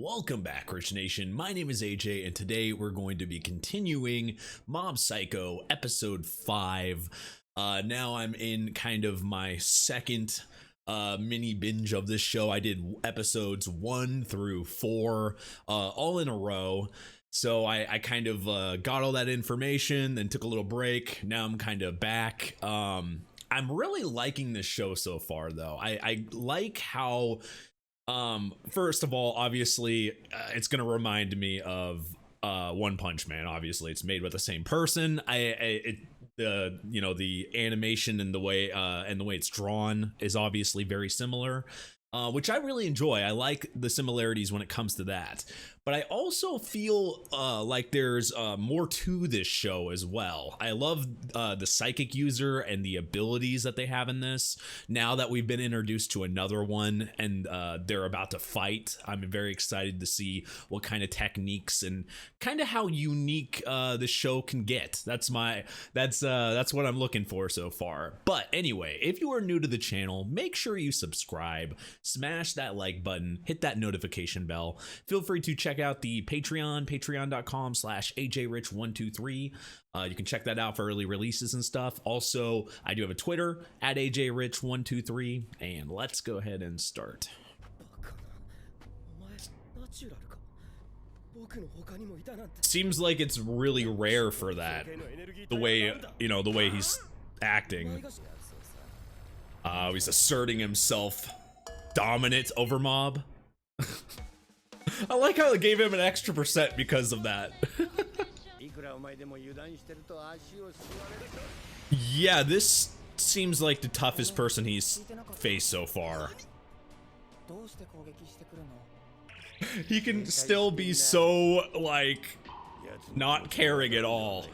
welcome back, Rich Nation. My name is AJ, and today we're going to be continuing Mob Psycho episode 5. Now I'm in kind of my second mini binge of this show. I did episodes 1 through 4 all in a row. So I kind of got all that information, then took a little break. Now I'm kind of back. I'm really liking this show so far, though. I like how, first of all, obviously, it's going to remind me of One Punch Man. Obviously, it's made with the same person. The animation and the way it's drawn is obviously very similar, which I really enjoy. I like the similarities when it comes to that. But I also feel like there's more to this show as well. I love the psychic user and the abilities that they have in this. Now that we've been introduced to another one and they're about to fight, I'm very excited to see what kind of techniques and kind of how unique the show can get. That's what I'm looking for so far. But anyway, if you are new to the channel, make sure you subscribe, smash that like button, hit that notification bell. Feel free to check out the patreon.com/AJRich123. You can check that out for early releases and stuff. Also, I do have a Twitter at AJRich123, and let's go ahead and start. Seems like it's really rare for that, the way he's acting. He's asserting himself dominant over Mob. I like how it gave him an extra % because of that. Yeah, this seems like the toughest person he's faced so far. He can still be so, like, not caring at all.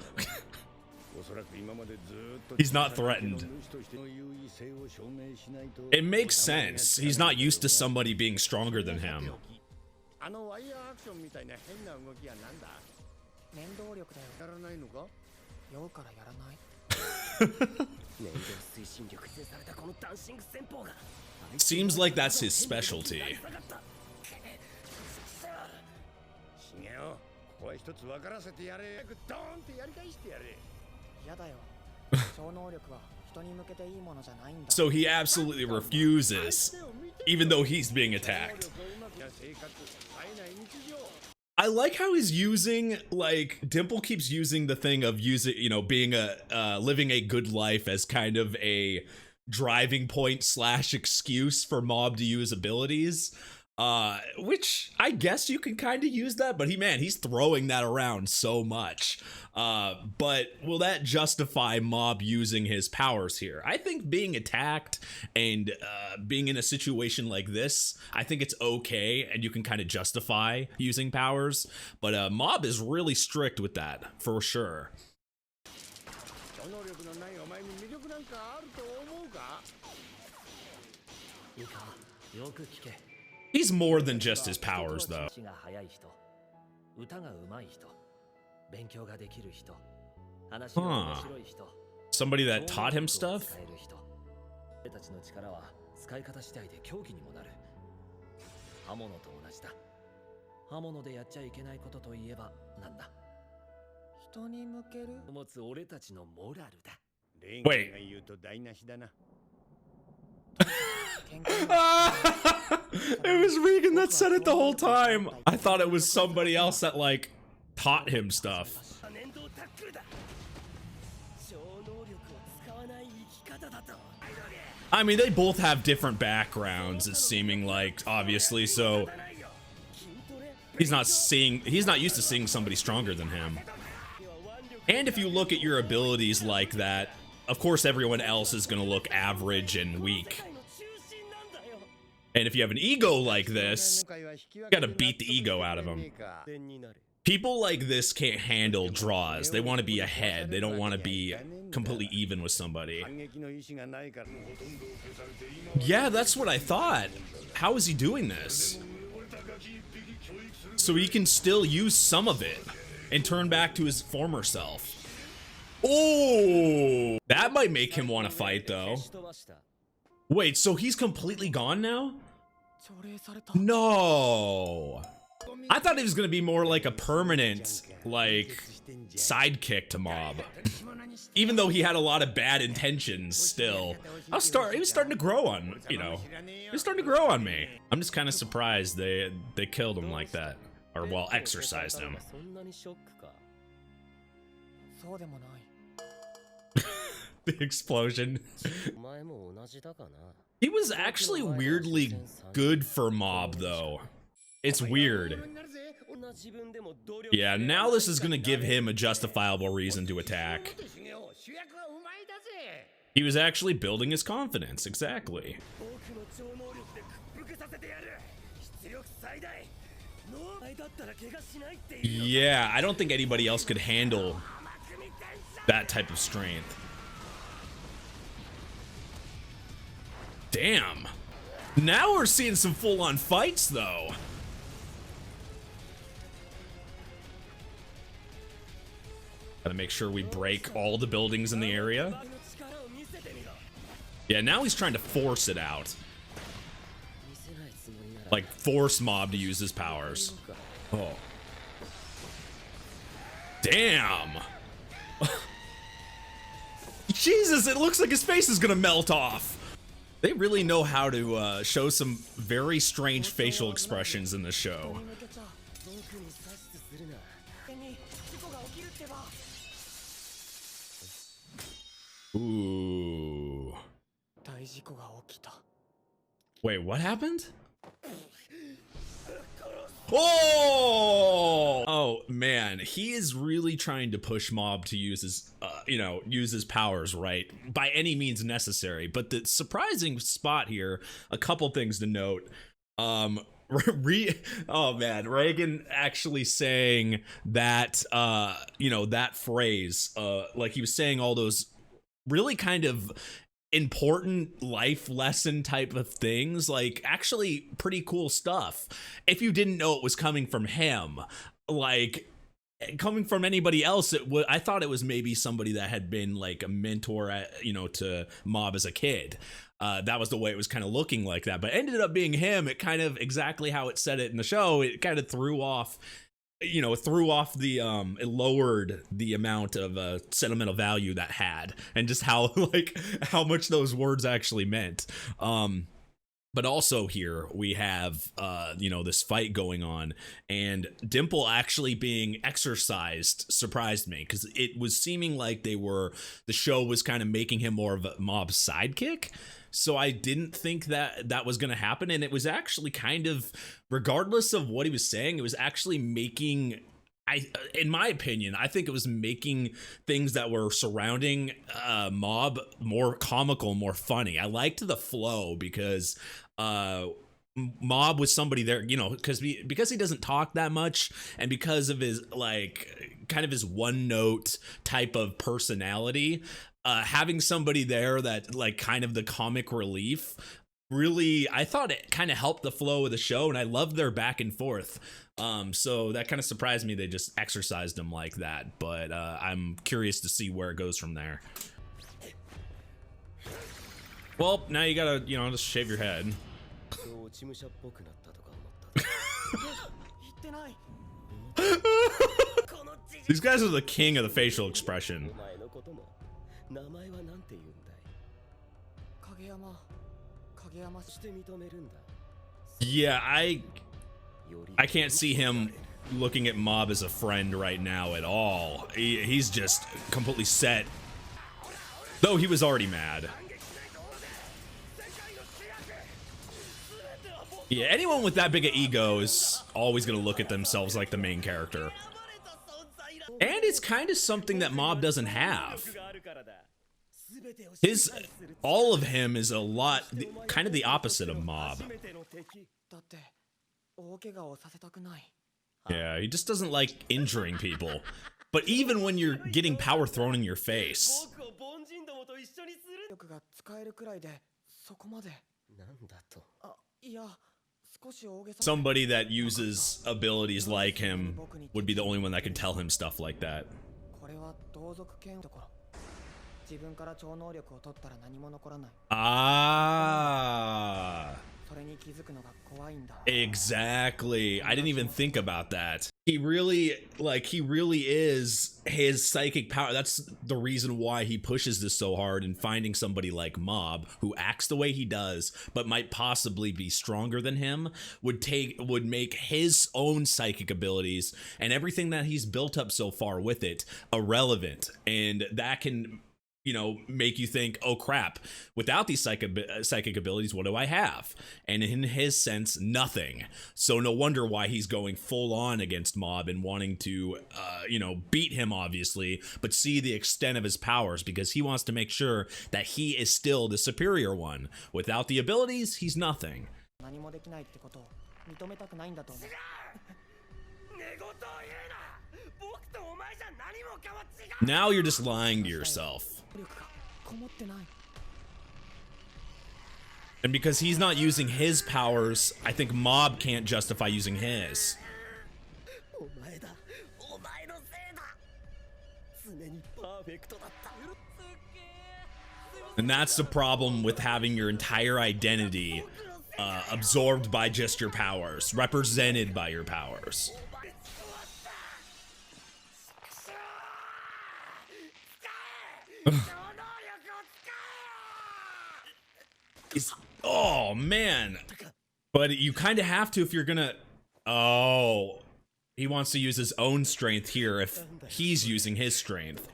He's not threatened. It makes sense. He's not used to somebody being stronger than him. Seems like that's his specialty. So he absolutely refuses, even though he's being attacked. I like how he's using, like, Dimple keeps using the thing of being living a good life as kind of a driving point / excuse for Mob to use abilities. Which I guess you can kind of use that, but he's throwing that around so much. But will that justify Mob using his powers here? I think being attacked and being in a situation like this, I think it's okay, and you can kind of justify using powers. But Mob is really strict with that, for sure. He's more than just his powers, though. Huh. Somebody that taught him stuff? Wait. It was Regan that said it the whole time. I thought it was somebody else that, like, taught him stuff. I mean, they both have different backgrounds, it's seeming like, obviously, so he's not used to seeing somebody stronger than him. And if you look at your abilities like that, of course everyone else is gonna look average and weak. And if you have an ego like this, you gotta beat the ego out of them. People like this can't handle draws. They want to be ahead. They don't want to be completely even with somebody. Yeah, that's what I thought. How is he doing this? So he can still use some of it and turn back to his former self. Oh, that might make him want to fight, though. Wait, so he's completely gone now? No. I thought it was gonna be more like a permanent, like, sidekick to Mob. Even though he had a lot of bad intentions still. It was starting to grow on, you know. It was starting to grow on me. I'm just kind of surprised they killed him like that. Or, well, exorcised him. The explosion. He was actually weirdly good for Mob, though. It's weird. Yeah, now this is gonna give him a justifiable reason to attack. He was actually building his confidence, exactly. Yeah, I don't think anybody else could handle that type of strength. Damn. Now we're seeing some full-on fights, though. Gotta make sure we break all the buildings in the area. Yeah, now he's trying to force it out. Like, force Mob to use his powers. Oh. Damn! Jesus, it looks like his face is gonna melt off! They really know how to show some very strange facial expressions in the show. Ooh. Wait, what happened? Oh man, he is really trying to push Mob to use his, use his powers, right? By any means necessary. But the surprising spot here, a couple things to note. Oh man, Reagan actually saying that, that phrase, like he was saying all those really kind of important life lesson type of things, like actually pretty cool stuff. If you didn't know it was coming from him, like coming from anybody else, I thought it was maybe somebody that had been like a mentor at, to Mob as a kid. That was the way it was kind of looking like that, but ended up being him. It kind of exactly how it said it in the show. It kind of threw off the it lowered the amount of sentimental value that had, and just how much those words actually meant. But also here we have this fight going on, and Dimple actually being exorcised surprised me, because it was seeming like the show was kind of making him more of a Mob's sidekick. So I didn't think that was going to happen. And it was actually kind of, regardless of what he was saying, it was actually making, in my opinion, I think it was making things that were surrounding Mob more comical, more funny. I liked the flow, because Mob was somebody there, because he doesn't talk that much, and because of his kind of his one note type of personality. Having somebody there that kind of the comic relief, really, I thought it kind of helped the flow of the show, and I loved their back and forth. So that kind of surprised me they just exercised him like that, but I'm curious to see where it goes from there. Well, now you gotta, just shave your head. These guys are the king of the facial expression. Yeah, I can't see him looking at Mob as a friend right now at all. He's just completely set. Though he was already mad. Yeah, anyone with that big of ego is always gonna look at themselves like the main character. And it's kind of something that Mob doesn't have. All of him is a lot, kind of the opposite of Mob. Yeah, he just doesn't like injuring people. But even when you're getting power thrown in your face. Somebody that uses abilities like him would be the only one that can tell him stuff like that. Ah. Exactly. I didn't even think about that. He really is his psychic power. That's the reason why he pushes this so hard, and finding somebody like Mob who acts the way he does but might possibly be stronger than him would make his own psychic abilities and everything that he's built up so far with it irrelevant, and that can, you know, make you think, oh crap, without these psychic abilities, what do I have? And in his sense, nothing. So no wonder why he's going full on against Mob and wanting to, you know, beat him, obviously, but see the extent of his powers, because he wants to make sure that he is still the superior one. Without the abilities, he's nothing. Now you're just lying to yourself. And because he's not using his powers, I think Mob can't justify using his. And that's the problem with having your entire identity absorbed by just your powers, represented by your powers. Oh man, but you kind of have to if you're gonna. Oh, he wants to use his own strength here if he's using his strength.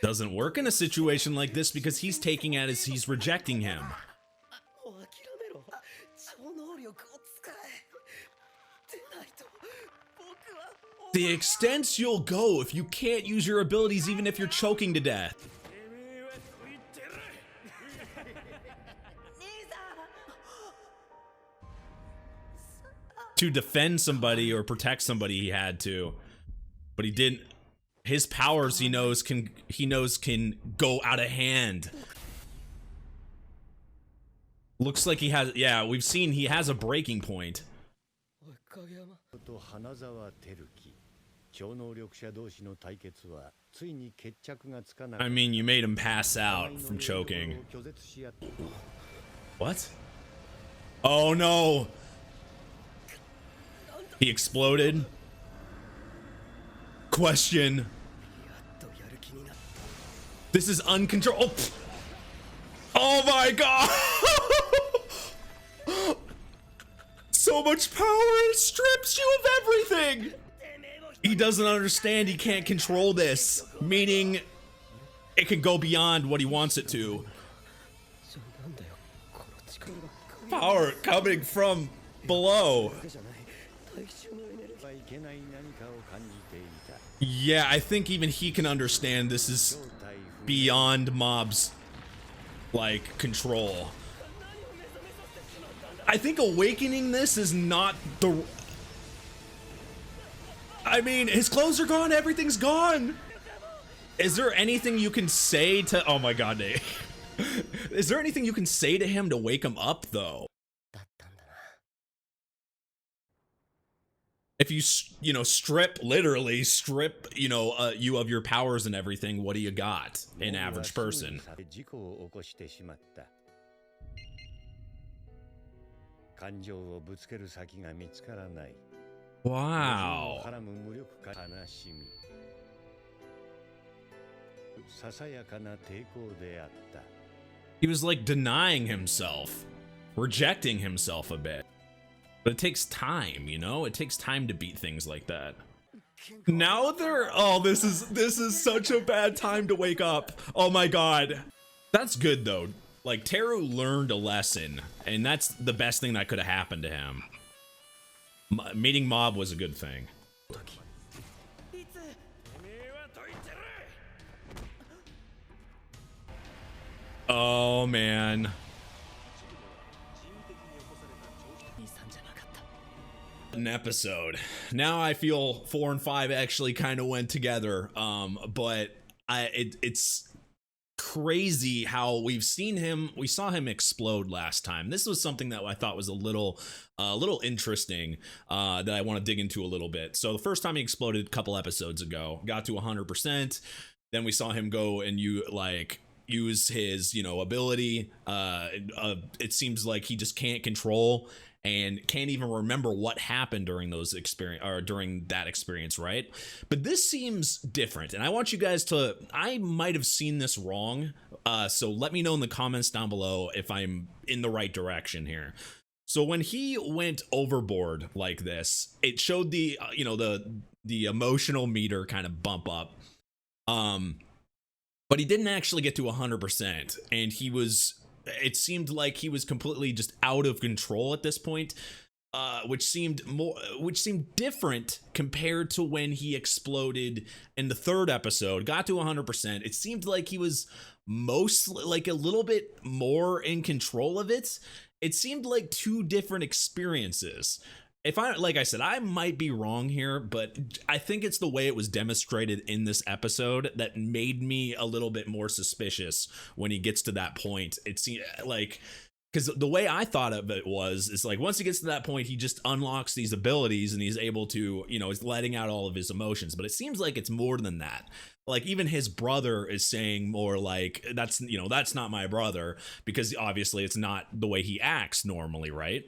Doesn't work in a situation like this because he's taking it as he's rejecting him. The extents you'll go if you can't use your abilities, even if you're choking to death. To defend somebody or protect somebody, he had to, but he didn't. His powers, he knows can go out of hand. Looks like he has. Yeah, we've seen he has a breaking point. I mean, you made him pass out from choking. What? Oh no! He exploded. Question. This is uncontrolled. Oh my god! So much power, it strips you of everything! He doesn't understand he can't control this, meaning it can go beyond what he wants it to. Power coming from below. Yeah, I think even he can understand this is beyond Mob's, like, control. I think awakening this is not the... I mean, his clothes are gone, everything's gone! Is there anything you can say to... Oh my god, Nate. Is there anything you can say to him to wake him up, though? If you, you know, literally strip, you know, you of your powers and everything, what do you got? An average person. Wow. He was like denying himself, rejecting himself a bit. But it takes time, you know? It takes time to beat things like that. Now they're... Oh, this is such a bad time to wake up. Oh my god. That's good though. Like, Teru learned a lesson, and that's the best thing that could have happened to him. Meeting Mob was a good thing. Oh man. An episode. Now I feel 4 and 5 actually kind of went together, but it's crazy how we saw him explode last time. This was something that I thought was a little interesting, that I want to dig into a little bit. So the first time he exploded a couple episodes ago, got to 100%, then we saw him go and use his, ability. It seems like he just can't control and can't even remember what happened during those experience or during that experience, right? But this seems different, and I want you guys to. I might have seen this wrong, so let me know in the comments down below if I'm in the right direction here. So when he went overboard like this, it showed the the emotional meter kind of bump up. But he didn't actually get to 100%, and it seemed like he was completely just out of control at this point, which seemed different compared to when he exploded in the third episode, got to 100%. It seemed like he was mostly like a little bit more in control of it. It seemed like two different experiences. Like I said, I might be wrong here, but I think it's the way it was demonstrated in this episode that made me a little bit more suspicious when he gets to that point. It seemed like, because the way I thought of it is like, once he gets to that point, he just unlocks these abilities and he's able to, he's letting out all of his emotions. But it seems like it's more than that. Like, even his brother is saying more like, that's not my brother, because obviously it's not the way he acts normally, right?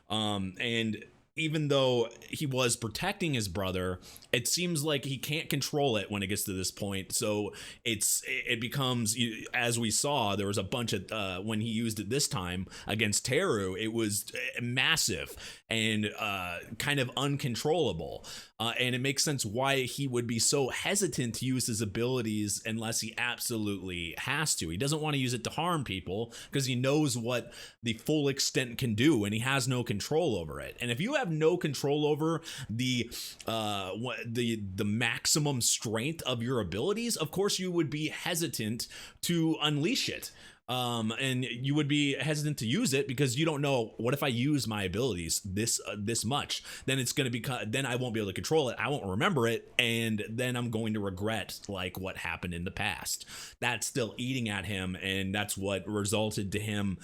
And even though he was protecting his brother, it seems like he can't control it when it gets to this point. So it becomes, as we saw, there was a bunch of when he used it this time against Teru, it was massive and kind of uncontrollable. And it makes sense why he would be so hesitant to use his abilities unless he absolutely has to. He doesn't want to use it to harm people because he knows what the full extent can do, and he has no control over it. And if you have no control over the maximum strength of your abilities, of course you would be hesitant to unleash it. And you would be hesitant to use it because you don't know, what if I use my abilities this much? Then it's going to then I won't be able to control it. I won't remember it. And then I'm going to regret like what happened in the past. That's still eating at him. And that's what resulted to him,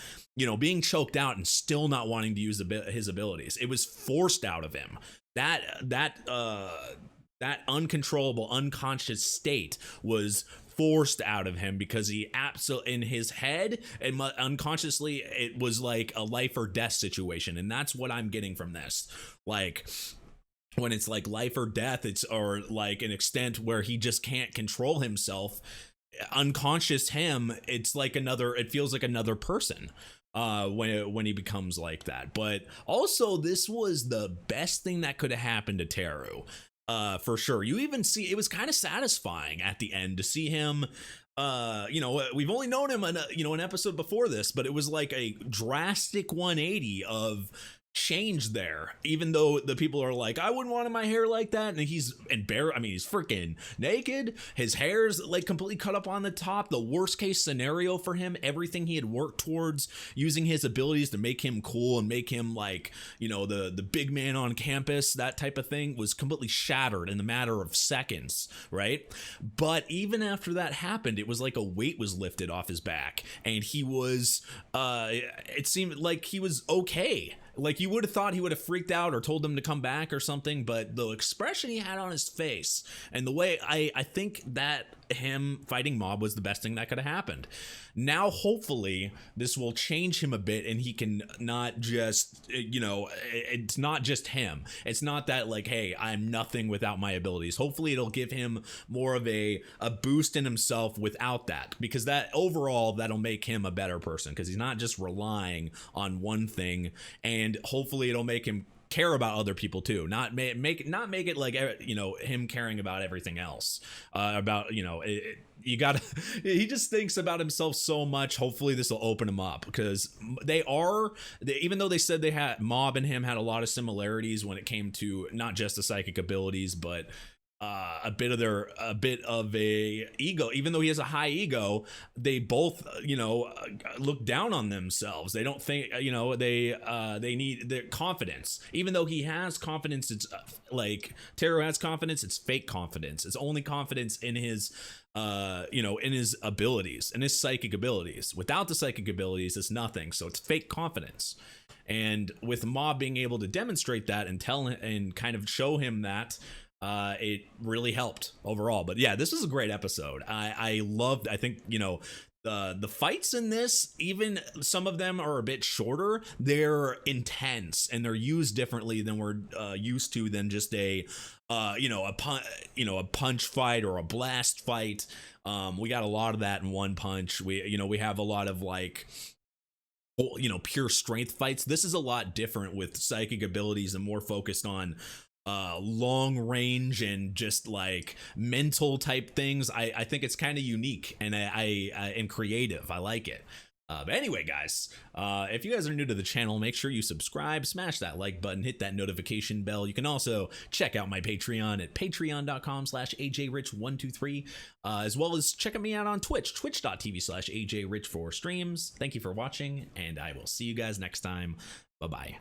being choked out and still not wanting to use his abilities. It was forced out of him. That uncontrollable, unconscious state was forced out of him because he in his head and unconsciously, it was like a life or death situation. And that's what I'm getting from this. Like, when it's like life or death, or like an extent where he just can't control himself, unconscious him, it feels like another person when he becomes like that. But also, this was the best thing that could have happened to Teru. For sure. You even see, it was kind of satisfying at the end to see him. We've only known him an episode before this, but it was like a drastic 180 of change there, even though the people are like, I wouldn't want my hair like that, and he's freaking naked, his hair's like completely cut up on the top. The worst case scenario for him, everything he had worked towards using his abilities to make him cool and make him like, the big man on campus, that type of thing, was completely shattered in the matter of seconds, right? But even after that happened, it was like a weight was lifted off his back, and he was it seemed like he was okay. Like, you would have thought he would have freaked out or told them to come back or something, but the expression he had on his face and the way, I think that him fighting Mob was the best thing that could have happened. Now, hopefully, this will change him a bit, and he can not just, it's not just him. It's not that like, hey, I'm nothing without my abilities. Hopefully, it'll give him more of a boost in himself without that, because that overall, that'll make him a better person, because he's not just relying on one thing, and hopefully it'll make him care about other people too, not make it like him caring about everything else, he just thinks about himself so much. Hopefully this will open him up, because even though they said Mob and him had a lot of similarities when it came to not just the psychic abilities, but a bit of a ego. Even though he has a high ego, they both look down on themselves. They don't think they need their confidence. Even though he has confidence, it's like Teru has confidence, it's fake confidence. It's only confidence in his in his abilities, in his psychic abilities. Without the psychic abilities, it's nothing. So it's fake confidence. And with Mob being able to demonstrate that and tell him and kind of show him that, it really helped overall. But yeah, this was a great episode. I think the fights in this, even some of them are a bit shorter, they're intense and they're used differently than we're used to than just a a punch fight or a blast fight. We got a lot of that in One Punch. We have a lot of like pure strength fights. This is a lot different with psychic abilities and more focused on long range and just like mental type things. I think it's kind of unique and and creative. I like it. But anyway, guys, if you guys are new to the channel, make sure you subscribe, smash that like button, hit that notification bell. You can also check out my Patreon at patreon.com/ajrich123, as well as checking me out on Twitch, twitch.tv/ajrich for streams. Thank you for watching, and I will see you guys next time. Bye-bye.